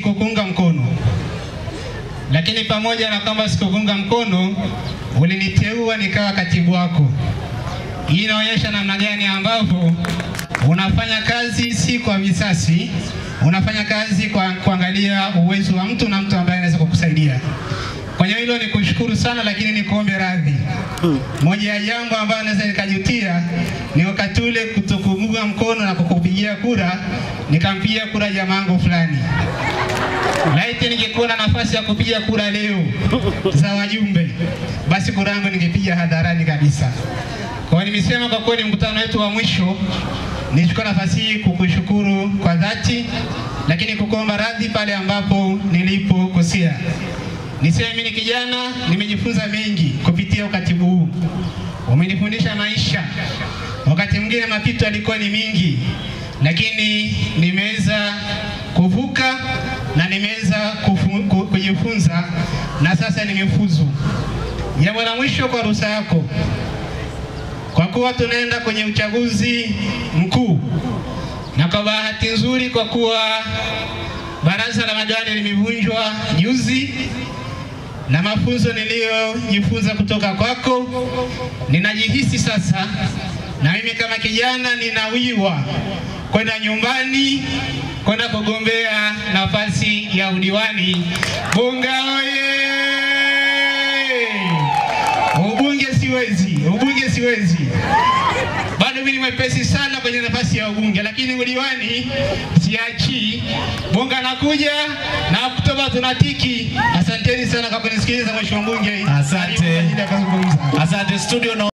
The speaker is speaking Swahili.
sikukunga mkono. Lakini pamoja na kwamba sikukunga mkono, uliniteua nikawa katibu wako. Hii inaonyesha namna gani ambapo unafanya kazi si kwa visasi, unafanya kazi kwa kuangalia uwezo wa mtu na mtu ambaye anaweza kukusaidia. Kwa hiyo hilo nikushukuru sana, lakini nikuombe radhi. Moja ya jambo ambalo naweza nikajutia ni wakati ule kutokuunga mkono na kukupigia kura, nikampigia kura jamangu fulani. Laiti ningekuwa na nafasi ya kupiga kura leo za wajumbe, basi kura yangu ningepiga hadharani kabisa. Kwa hiyo nimesema kwa kweli mkutano wetu wa mwisho, nichukua nafasi hii kukushukuru kwa dhati, lakini kukuomba radhi pale ambapo nilipokosea. Niseme mimi ni kijana, nimejifunza mengi kupitia ukatibu huu. Umenifundisha maisha. Wakati mwingine mapito yalikuwa ni mingi, lakini nimeweza kuvuka na nimeweza kujifunza, na sasa nimefuzu. Jambo la mwisho, kwa ruhusa yako, kwa kuwa tunaenda kwenye uchaguzi mkuu, na kwa bahati nzuri kwa kuwa baraza la madiwani limevunjwa juzi, na mafunzo niliyojifunza kutoka kwako, ninajihisi sasa na mimi kama kijana ninawiwa kwenda nyumbani, kwenda kugombea nafasi ya udiwani. Bunga oye! Ubunge siwezi. Bado mimi mwepesi sana kwenye nafasi ya ubunge, lakini udiwani siachi. Bunga nakuja na Oktoba tunatiki. Asanteni sana kwa kunisikiliza mheshimiwa mbunge. Asante. Asante studio.